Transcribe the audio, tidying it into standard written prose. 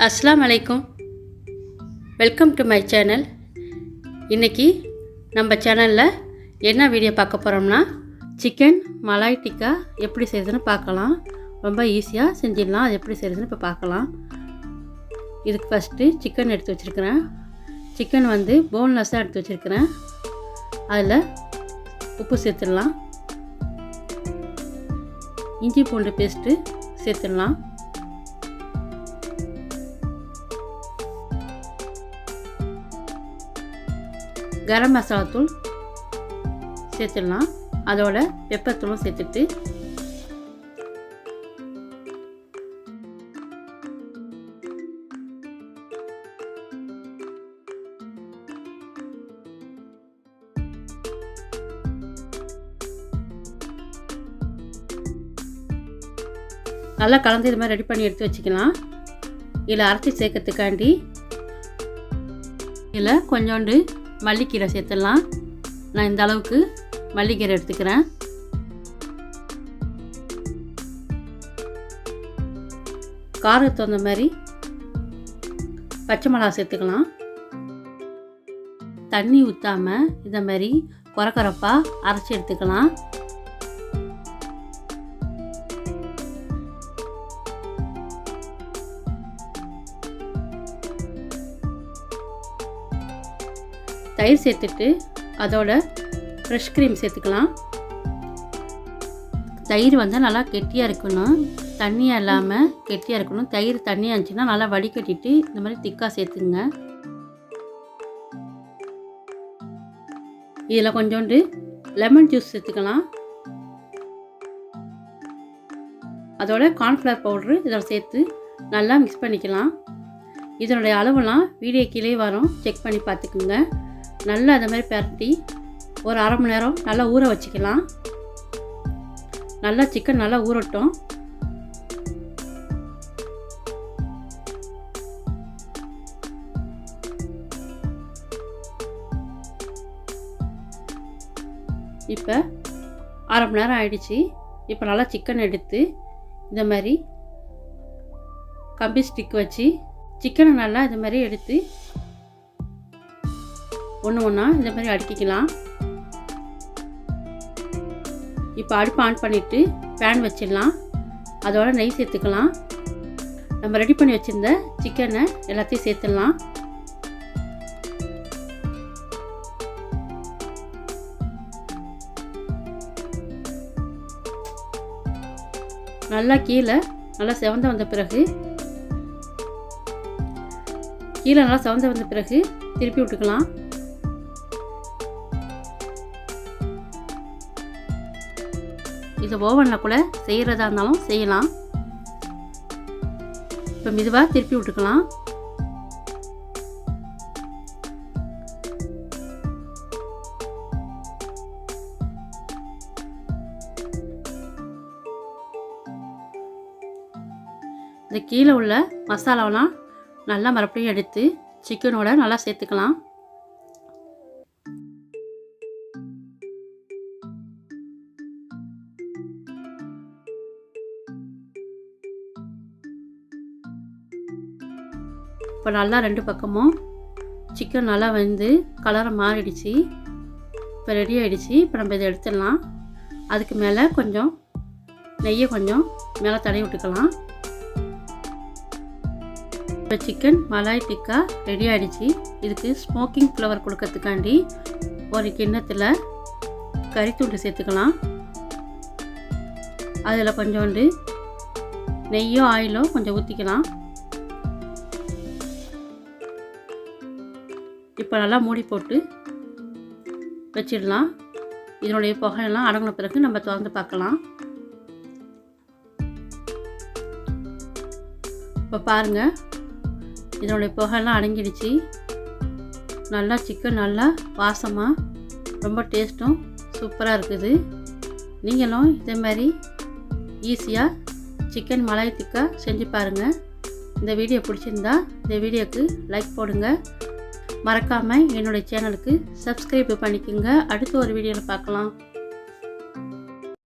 அஸ்ஸலாமு அலைக்கும். Welcome to my channel. இன்றைக்கி நம்ம சேனலில் என்ன வீடியோ பார்க்க போகிறோம்னா, சிக்கன் மலாய் டிக்கா எப்படி செய்யுதுன்னு பார்க்கலாம். ரொம்ப ஈஸியாக செஞ்சிடலாம். அது எப்படி செய்யுதுன்னு இப்போ பார்க்கலாம். இதுக்கு ஃபஸ்ட்டு சிக்கன் எடுத்து வச்சுருக்கிறேன். சிக்கன் போன்லெஸ்ஸாக எடுத்து வச்சுருக்கிறேன். அதில் உப்பு சேர்த்துடலாம். இஞ்சி பூண்டு பேஸ்ட்டு சேர்த்துடலாம். கரம் மசாலா தூள் சேர்த்துடலாம். அதோட பெப்பர் தூளும் சேர்த்துட்டு நல்லா கலந்து இது மாதிரி ரெடி பண்ணி எடுத்து வச்சுக்கலாம். இதில் அரைச்சி சேர்க்கறதுக்காண்டி இதில் கொஞ்சோண்டு மல்லிக்கீரை சேர்த்துடலாம். நான் இந்த அளவுக்கு மல்லிக்கீரை எடுத்துக்கிறேன். காரத்துக்கு தகுந்த மாதிரி பச்சை மிளகா சேர்த்துக்கலாம். தண்ணி ஊற்றாமல் இந்த மாதிரி கொரப்பாக அரைச்சி எடுத்துக்கலாம். தயிர் சேர்த்துட்டு அதோட ஃப்ரெஷ் க்ரீம் சேர்த்துக்கலாம். தயிர் நல்லா கெட்டியாக இருக்கணும், தண்ணியாக இல்லாமல் கெட்டியாக இருக்கணும். தயிர் தண்ணியாக இருந்துச்சுன்னா நல்லா வடிகட்டிட்டு இந்த மாதிரி திக்காக சேர்த்துங்க. இதில் கொஞ்சோண்டு லெமன் ஜூஸ் சேர்த்துக்கலாம். அதோட கார்ன்ஃப்ளவர் பவுட்ரு இதில் சேர்த்து நல்லா மிக்ஸ் பண்ணிக்கலாம். இதனுடைய அளவுலாம் வீடியோ கீழே வரும், செக் பண்ணி பார்த்துக்குங்க. நல்லா அதை மாதிரி பரட்டி ஒரு அரை மணி நேரம் நல்லா ஊற வச்சுக்கலாம். நல்லா சிக்கன் நல்லா ஊறட்டும். இப்போ அரை மணி நேரம் ஆயிடுச்சு. இப்போ நல்லா சிக்கன் எடுத்து இந்த மாதிரி கம்பி ஸ்டிக் வச்சு சிக்கனை நல்லா இந்த மாதிரி எடுத்து ஒன்று ஒன்றா இந்த மாதிரி அடுக்கிக்கலாம். இப்போ அடுப்பு ஆன் பண்ணிவிட்டு பேன் வச்சிடலாம். அதோட நெய் சேர்த்துக்கலாம். நம்ம ரெடி பண்ணி வச்சுருந்த சிக்கனை எல்லாத்தையும் சேர்த்துடலாம். நல்லா கீழே நல்லா செவந்து வந்த பிறகு திருப்பி விட்டுக்கலாம். இது ஓவனில் கூட செய்கிறதா இருந்தாலும் செய்யலாம். இப்போ மெதுவாக திருப்பி விட்டுக்கலாம். இந்த கீழே உள்ள மசாலாவெலாம் நல்லா மறுபடியும் எடுத்து சிக்கனோட நல்லா சேர்த்துக்கலாம். இப்போ நல்லா ரெண்டு பக்கமும் சிக்கன் நல்லா கலரை மாறிடுச்சு. இப்போ ரெடி ஆகிடுச்சு. இப்போ நம்ம இதை எடுத்துடலாம். அதுக்கு மேலே கொஞ்சம் நெய்யை மேலே தடவி விட்டுக்கலாம். இப்போ சிக்கன் மலாய் டிக்கா ரெடி ஆகிடுச்சு. இதுக்கு ஸ்மோக்கிங் ஃப்ளவர் கொடுக்கறதுக்காண்டி ஒரு கிண்ணத்தில் கறித்துண்டு சேர்த்துக்கலாம். அதில் கொஞ்சோண்டு நெய்யோ ஆயிலோ கொஞ்சம் ஊற்றிக்கலாம். இப்போ நல்லா மூடி போட்டு வச்சிடலாம். இதனுடைய புகையெல்லாம் அடங்கின பிறகு நம்ம திறந்து பார்க்கலாம். இப்போ பாருங்கள், இதனுடைய புகையெல்லாம் அடங்கிடுச்சு. நல்லா சிக்கன் நல்லா வாசமாக ரொம்ப டேஸ்ட்டும் சூப்பராக இருக்குது. நீங்களும் இதே மாதிரி ஈஸியாக சிக்கன் மலாய் டிக்கா செஞ்சு பாருங்கள். இந்த வீடியோ பிடிச்சிருந்தா இந்த வீடியோக்கு லைக் போடுங்க. மறக்காமல் என்னுடைய சேனலுக்கு சப்ஸ்கிரைப் பண்ணிக்கோங்க. அடுத்த ஒரு வீடியோவில் பார்க்கலாம்.